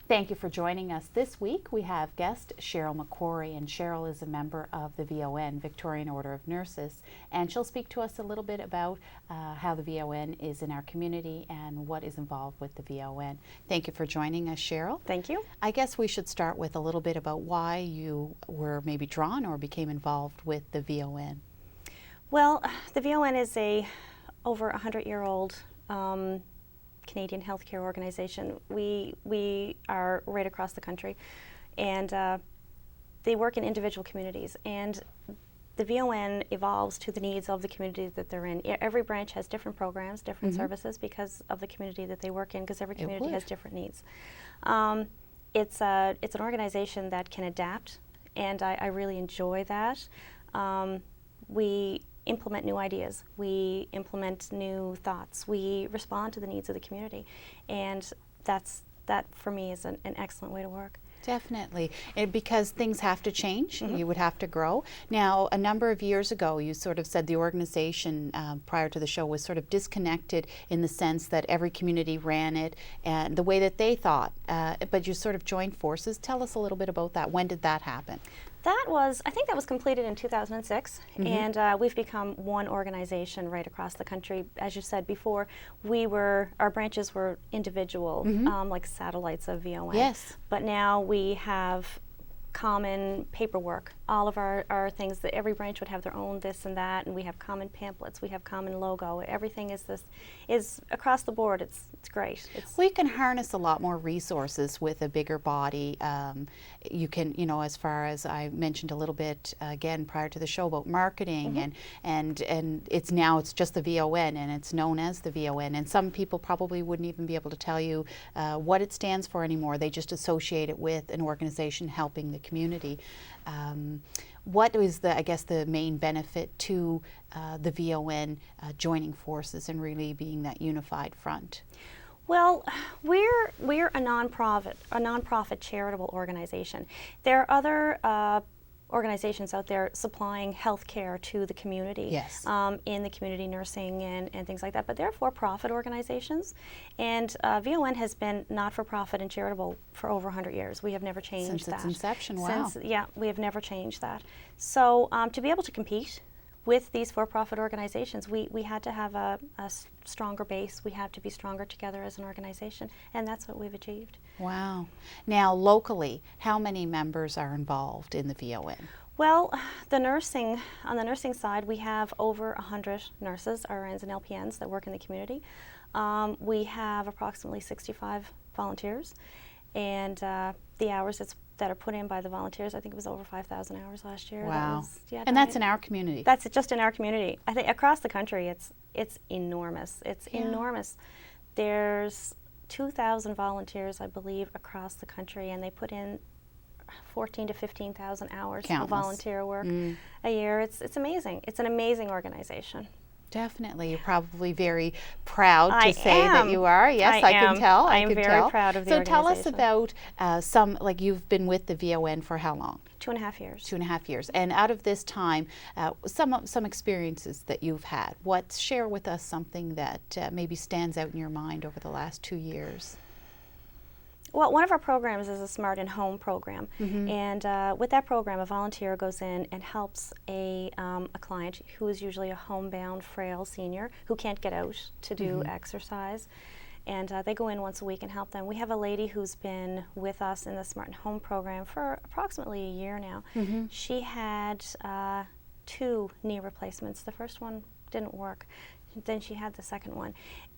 Thank you for joining us. This week we have guest Cheryl MacQuarrie, and Cheryl is a member of the VON, Victorian Order of Nurses, and she'll speak to us a little bit about how the VON is in our community and what is involved with the VON. Thank you for joining us, Cheryl. Thank you. I guess we should start with a little bit about why you were maybe drawn or became involved with the VON. Well, the VON is a over 100-year-old Canadian healthcare organization. We are right across the country, and they work in individual communities, and the VON evolves to the needs of the community that they're in. Every branch has different programs, different services because of the community that they work in, because every community has different needs. It's an organization that can adapt, and I really enjoy that. We implement new ideas, we implement new thoughts, we respond to the needs of the community, and that for me is an excellent way to work. Definitely, because things have to change, you would have to grow. Now, a number of years ago, you sort of said the organization prior to the show was sort of disconnected in the sense that every community ran it and the way that they thought, but you sort of joined forces. Tell us a little bit about that. When did that happen? I think that was completed in 2006, and we've become one organization right across the country. As you said before, our branches were individual, like satellites of VON. Yes. But now we have common paperwork. All of our things, that every branch would have their own this and that, and we have common pamphlets, we have common logo. Everything is across the board. It's great. We can harness a lot more resources with a bigger body. You can, as far as I mentioned a little bit again prior to the show about marketing, and it's just the VON, and it's known as the VON, and some people probably wouldn't even be able to tell you what it stands for anymore. They just associate it with an organization helping the community. What is the main benefit to the VON joining forces and really being that unified front? Well, we're a nonprofit charitable organization. There are other organizations out there supplying health care to the community, yes, in the community nursing and things like that, but they're for-profit organizations, and VON has been not-for-profit and charitable for over 100 years. We have never changed that. Since its inception, wow. Yeah, we have never changed that. So to be able to compete with these for-profit organizations, we had to have a stronger base. We had to be stronger together as an organization, and that's what we've achieved. Wow. Now, locally, how many members are involved in the VON? Well, on the nursing side, we have over 100 nurses, RNs, and LPNs that work in the community. We have approximately 65 volunteers, and the hours that are put in by the volunteers, I think it was over 5,000 hours last year. Wow. And that's in our community? That's just in our community. I think across the country, it's enormous. It's enormous. There's 2,000 volunteers, I believe, across the country, and they put in 14,000 to 15,000 hours of volunteer work a year. It's amazing. It's an amazing organization. Definitely. You're probably very proud to say that you are. Yes, I can tell. I am very proud of the organization. So tell us about you've been with the VON for how long? 2.5 years. 2.5 years. And out of this time, some experiences that you've had. Share with us something that maybe stands out in your mind over the last 2 years. Well, one of our programs is a Smart in Home program, and with that program, a volunteer goes in and helps a client who is usually a homebound, frail senior who can't get out to do exercise, and they go in once a week and help them. We have a lady who's been with us in the Smart in Home program for approximately a year now. She had 2 knee replacements. The first one didn't work. Then she had the second one.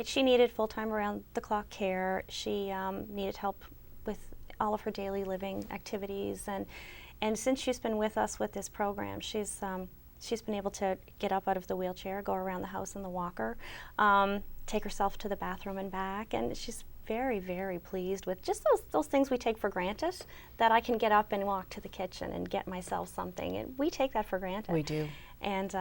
She needed full-time around-the-clock care. She needed help with all of her daily living activities, and since she's been with us with this program, she's been able to get up out of the wheelchair, go around the house in the walker, take herself to the bathroom and back, and she's very, very pleased with just those things we take for granted, that I can get up and walk to the kitchen and get myself something, and we take that for granted. We do. And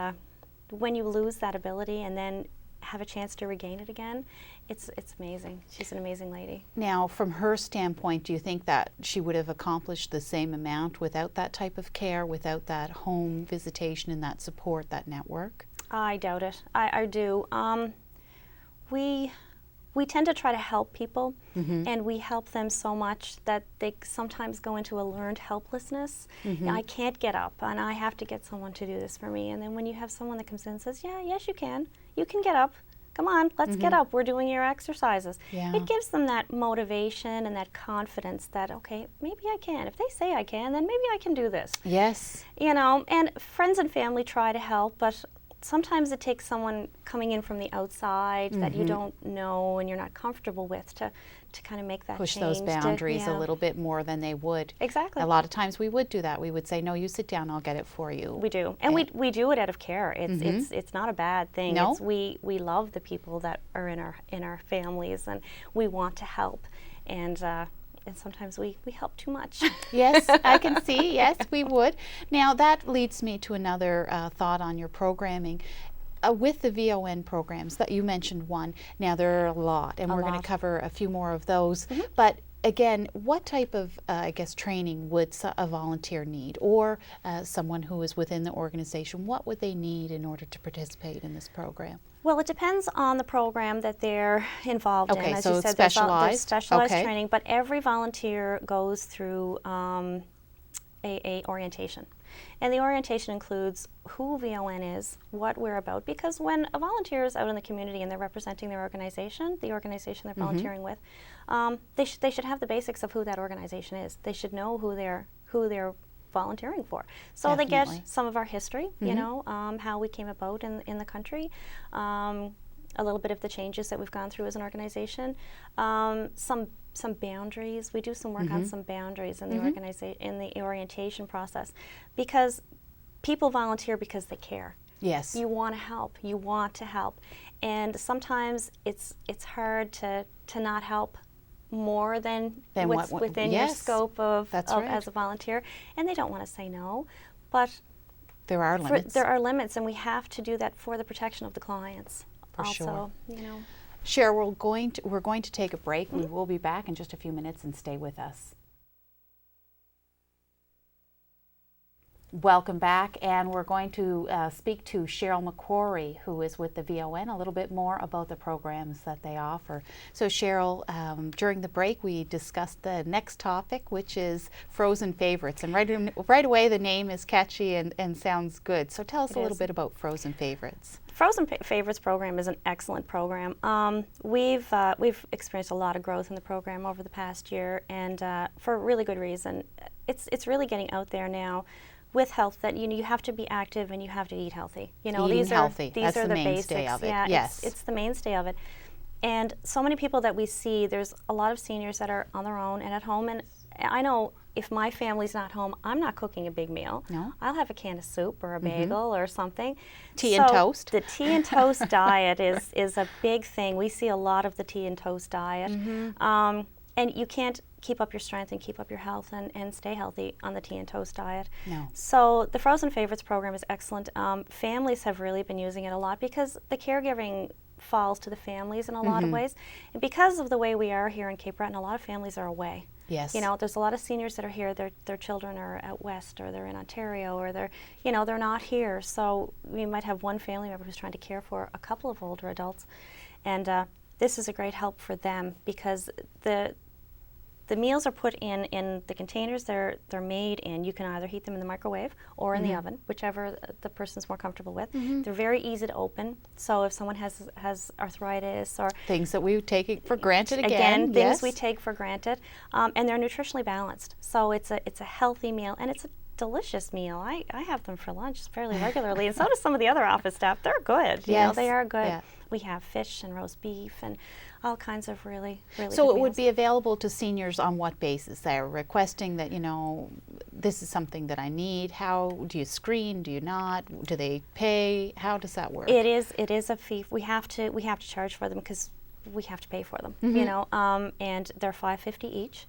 when you lose that ability and then have a chance to regain it again, it's amazing. She's an amazing lady. Now, from her standpoint, do you think that she would have accomplished the same amount without that type of care, without that home visitation and that support, that network? I doubt it. I do. We we tend to try to help people, and we help them so much that they sometimes go into a learned helplessness. I can't get up, and I have to get someone to do this for me. And then when you have someone that comes in and says, yeah, yes, you can get up. Come on, let's get up. We're doing your exercises. Yeah. It gives them that motivation and that confidence that, okay, maybe I can. If they say I can, then maybe I can do this. Yes. You know, and friends and family try to help, but sometimes it takes someone coming in from the outside that you don't know and you're not comfortable with to kind of make that Push change. those boundaries a little bit more than they would. Exactly. A lot of times we would do that. We would say, no, you sit down, I'll get it for you. We do. And we do it out of care. It's not a bad thing. No. It's, we love the people that are in our families, and we want to help. And sometimes we help too much. Yes, I can see. Yes, we would. Now that leads me to another thought on your programming. With the VON programs that you mentioned one, now there are a lot, and we're going to cover a few more of those. But again, what type of, I guess, training would a volunteer need, or someone who is within the organization? What would they need in order to participate in this program? Well, it depends on the program that they're involved in. As so you said, specialized. there's specialized training, but every volunteer goes through a orientation. And the orientation includes who VON is, what we're about, because when a volunteer is out in the community and they're representing their organization, the organization they're volunteering with, they should have the basics of who that organization is. They should know who they're volunteering for. So they get some of our history, you know, how we came about in the country, a little bit of the changes that we've gone through as an organization, some boundaries. We do some work on some boundaries in the in the orientation process, because people volunteer because they care. Yes. You want to help. You want to help, and sometimes it's hard to not help more than what's within your scope of as a volunteer, and they don't want to say no, but there are limits. There are limits, and we have to do that for the protection of the clients. For sure. You know. Cheryl, we're going to take a break. We will be back in just a few minutes, and stay with us. Welcome back, and we're going to speak to Cheryl MacQuarrie, who is with the VON, a little bit more about the programs that they offer. So Cheryl, during the break we discussed the next topic, which is frozen favorites, and right away the name is catchy and sounds good. So tell us a little bit about frozen favorites. Frozen Favorites program is an excellent program. We've experienced a lot of growth in the program over the past year, and for a really good reason. It's really getting out there now with health that you have to be active and you have to eat healthy. You know, Eating these healthy. Are the the mainstay basics. Of it. Yeah, yes, it's the mainstay of it. And so many people that we see, there's a lot of seniors that are on their own and at home, and I know if my family's not home, I'm not cooking a big meal. No. I'll have a can of soup or a bagel or something. Tea and toast. The tea and toast diet is a big thing. We see a lot of the tea and toast diet. And you can't keep up your strength and keep up your health and stay healthy on the tea and toast diet. No. So the Frozen Favorites program is excellent. Families have really been using it a lot because the caregiving falls to the families in a lot of ways. And because of the way we are here in Cape Breton, a lot of families are away. Yes. You know, there's a lot of seniors that are here, their children are out west, or they're in Ontario, or they're not here. So we might have one family member who's trying to care for a couple of older adults. And this is a great help for them because the meals are put in the containers they're made in. You can either heat them in the microwave or in the oven, whichever the person's more comfortable with. They're very easy to open. So if someone has arthritis or things that we take for granted things yes. we take for granted, and they're nutritionally balanced. So it's a healthy meal, and it's a delicious meal. I have them for lunch fairly regularly, and so do some of the other office staff. They're good. You know, they are good. Yeah. We have fish and roast beef and all kinds of really So good it meals. would be available to seniors on what basis? They're requesting that, this is something that I need. How do you screen? Do you not? Do they pay? How does that work? It is a fee. We have to charge for them because we have to pay for them. And they're $5.50 each.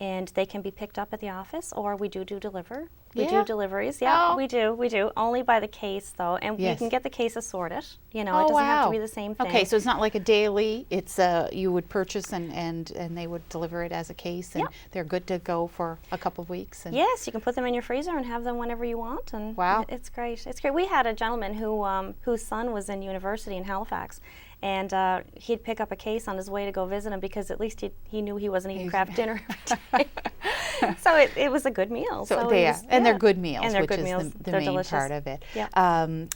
And they can be picked up at the office, or we do deliver. We do deliveries. Yeah, we do. Only by the case, though. And you can get the case assorted. It doesn't have to be the same thing. Okay, so it's not like a daily. It's you would purchase and they would deliver it as a case, and they're good to go for a couple of weeks. And yes, you can put them in your freezer and have them whenever you want. And wow, it's great. It's great. We had a gentleman whose son was in university in Halifax, And he'd pick up a case on his way to go visit him because at least he knew he wasn't eating Kraft dinner every day. So it was a good meal. So they're good meals, and they're which good is meals. the They're main delicious. part of it. Yep.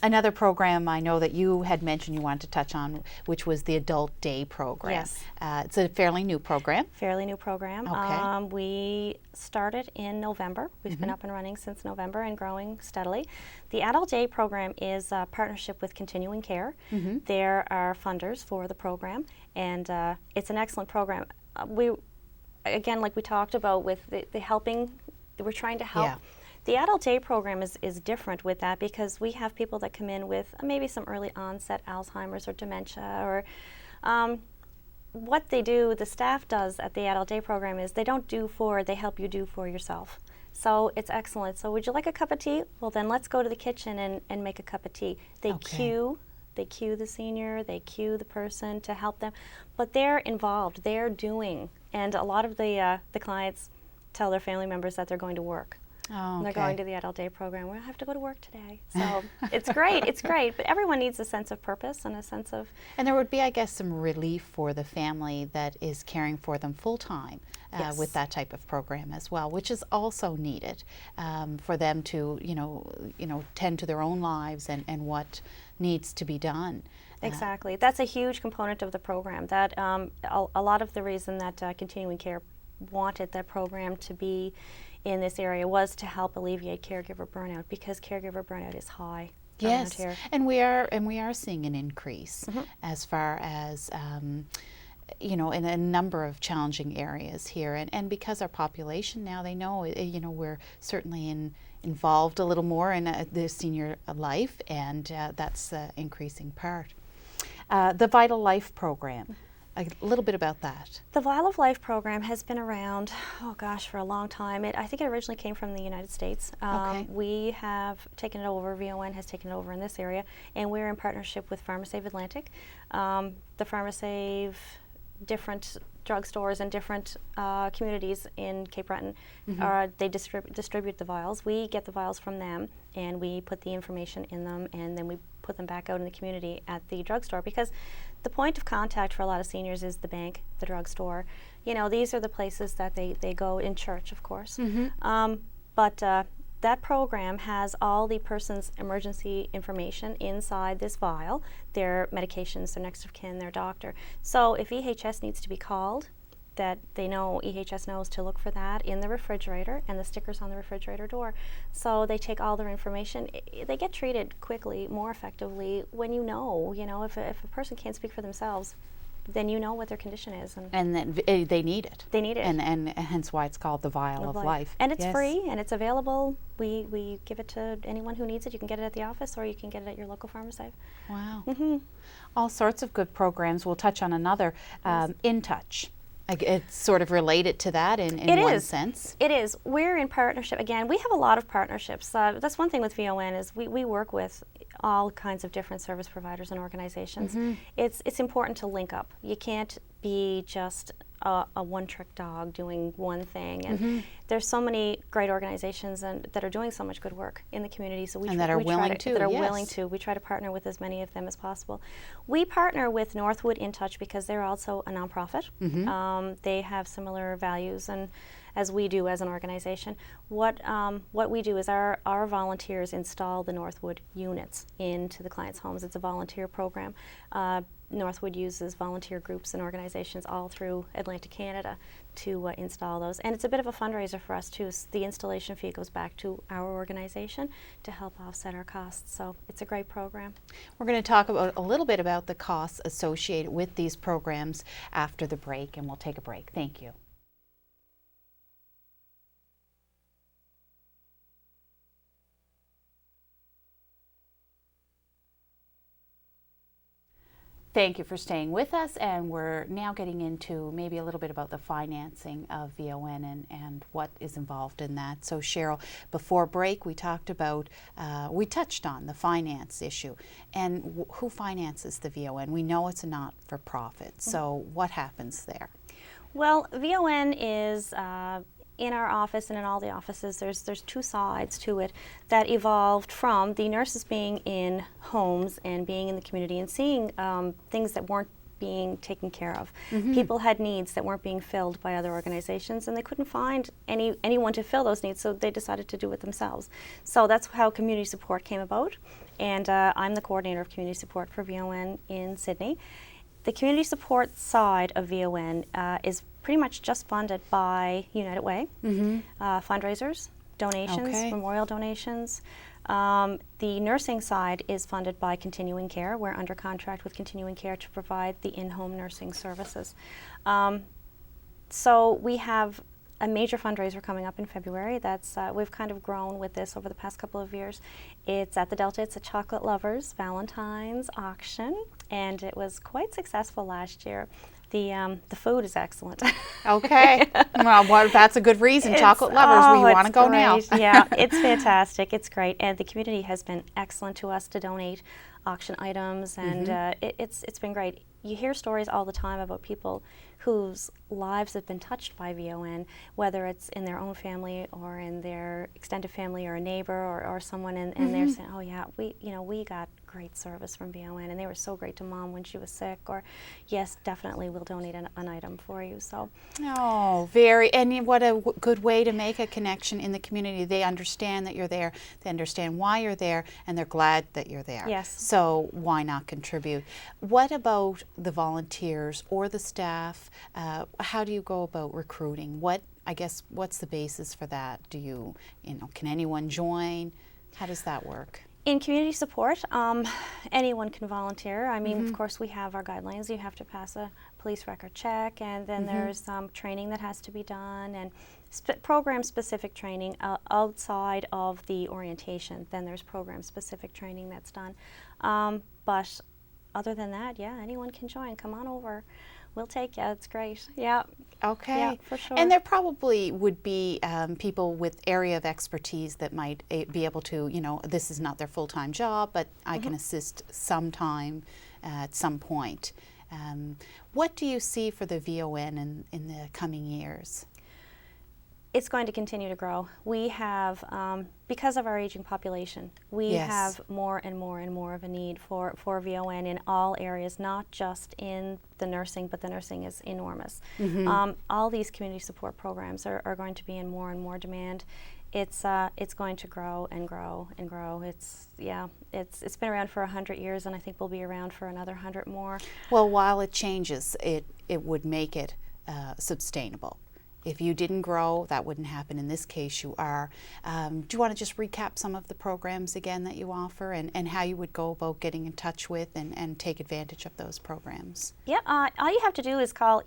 Another program I know that you had mentioned you wanted to touch on, which was the Adult Day program. Yes. It's a fairly new program. Fairly new program. Okay. We started in November. We've been up and running since November and growing steadily. The Adult Day program is a partnership with Continuing Care. There are funders for the program, and it's an excellent program. Again, like we talked about with the helping, we're trying to help. Yeah. The Adult Day program is different with that because we have people that come in with maybe some early onset Alzheimer's or dementia or what they do, the staff does at the Adult Day program is they don't do for, they help you do for yourself. So it's excellent. So would you like a cup of tea? Well, then let's go to the kitchen and make a cup of tea. They cue the senior, they cue the person to help them, but they're involved, they're doing. And a lot of the clients tell their family members that they're going to work. Oh, okay. And they're going to the Adult Day program. We have to go to work today. So it's great, it's great. But everyone needs a sense of purpose and a sense of... And there would be, I guess, some relief for the family that is caring for them full-time with that type of program as well, which is also needed for them to, tend to their own lives and what needs to be done. Exactly. That's a huge component of the program. That a lot of the reason that Continuing Care wanted that program to be in this area was to help alleviate caregiver burnout, because caregiver burnout is high. Yes, here. and we are seeing an increase as far as in a number of challenging areas here, and because our population now, they know we're certainly involved a little more in the senior life, and that's the increasing part. The Vital Life program. A little bit about that. The Vital Life program has been around, for a long time. I think it originally came from the United States. We have taken it over, VON has taken it over in this area, and we're in partnership with PharmaSave Atlantic. The PharmaSave, different drugstores and different communities in Cape Breton, they distribute the vials. We get the vials from them, and we put the information in them, and then we put them back out in the community at the drugstore, because the point of contact for a lot of seniors is the bank, the drugstore. These are the places that they go, in church, of course. But that program has all the person's emergency information inside this vial, their medications, their next of kin, their doctor. So if EHS needs to be called, that they know, EHS knows to look for that in the refrigerator and the stickers on the refrigerator door. So they take all their information. They get treated quickly, more effectively when if a person can't speak for themselves, then you know what their condition is. And then they need it. They need it. And hence why it's called the Vial of Life. And it's free, and it's available. We give it to anyone who needs it. You can get it at the office, or you can get it at your local PharmaSave. Wow. All sorts of good programs. We'll touch on another, In Touch. It's sort of related to that in one sense. It is. We're in partnership. Again, we have a lot of partnerships. That's one thing with VON is we work with all kinds of different service providers and organizations. It's important to link up. You can't be just a one-trick dog doing one thing. And there's so many great organizations that are doing so much good work in the community. So we willing to. We try to partner with as many of them as possible. We partner with Northwood In Touch because they're also a nonprofit. They have similar values and as we do as an organization. What we do is our volunteers install the Northwood units into the clients' homes. It's a volunteer program. Northwood uses volunteer groups and organizations all through Atlantic Canada to install those. And it's a bit of a fundraiser for us too. The installation fee goes back to our organization to help offset our costs. So it's a great program. We're going to talk a little bit about the costs associated with these programs after the break, and we'll take a break. Thank you. Thank you for staying with us, and we're now getting into maybe a little bit about the financing of VON and what is involved in that. So Cheryl, before break we touched on the finance issue, and who finances the VON? We know it's a not-for-profit, so what happens there? Well, VON is in our office and in all the offices, there's two sides to it that evolved from the nurses being in homes and being in the community and seeing things that weren't being taken care of. People had needs that weren't being filled by other organizations, and they couldn't find anyone to fill those needs, so they decided to do it themselves. So that's how community support came about, and I'm the coordinator of community support for VON in Sydney. The community support side of VON is pretty much just funded by United Way, fundraisers, donations, memorial donations. The nursing side is funded by Continuing Care. We're under contract with Continuing Care to provide the in-home nursing services. So we have a major fundraiser coming up in February. That's we've kind of grown with this over the past couple of years. It's at the Delta. It's a Chocolate Lovers Valentine's auction, and it was quite successful last year. The food is excellent. Okay. Well, that's a good reason. Chocolate Lovers, we want to go now. Yeah, it's fantastic. It's great. And the community has been excellent to us to donate auction items, and it's been great. You hear stories all the time about people whose lives have been touched by VON, whether it's in their own family or in their extended family or a neighbor or someone, and they're saying, oh yeah, we got great service from VON, and they were so great to Mom when she was sick, or yes, definitely we'll donate an item for you. So, oh, and what a good way to make a connection in the community. They understand that you're there, they understand why you're there, and they're glad that you're there. Yes. So why not contribute? What about the volunteers or the staff? How do you go about recruiting? What's the basis for that? Can anyone join? How does that work? In community support, anyone can volunteer. I mean, of course, we have our guidelines. You have to pass a police record check, and then there's some training that has to be done, and program-specific training outside of the orientation. Then there's program-specific training that's done. But other than that, yeah, anyone can join. Come on over. We'll take you. It's great. Yeah. Okay. Yeah, for sure. And there probably would be people with area of expertise that might be able to, this is not their full-time job, but I can assist sometime at some point. What do you see for the VON in the coming years? It's going to continue to grow. We have, because of our aging population, we have more and more and more of a need for VON in all areas, not just in the nursing, but the nursing is enormous. All these community support programs are going to be in more and more demand. It's going to grow and grow and grow. It's been around for 100 years, and I think we'll be around for another 100 more. Well, while it changes, it would make it sustainable. If you didn't grow, that wouldn't happen. In this case, you are. Do you want to just recap some of the programs again that you offer and how you would go about getting in touch with and take advantage of those programs? Yeah, all you have to do is call.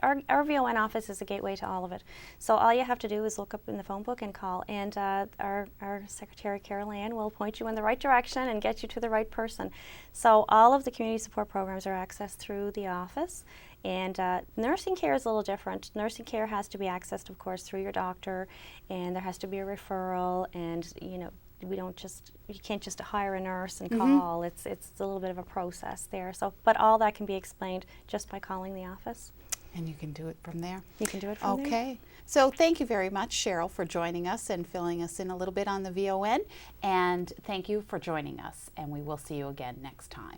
Our VON office is a gateway to all of it. So all you have to do is look up in the phone book and call, and our secretary, Carol Ann, will point you in the right direction and get you to the right person. So all of the community support programs are accessed through the office. And nursing care is a little different. Nursing care has to be accessed, of course, through your doctor, and there has to be a referral, and you can't just hire a nurse and call. It's a little bit of a process there. So, but all that can be explained just by calling the office. And you can do it from there? You can do it from there. Okay. So thank you very much, Cheryl, for joining us and filling us in a little bit on the VON. And thank you for joining us. And we will see you again next time.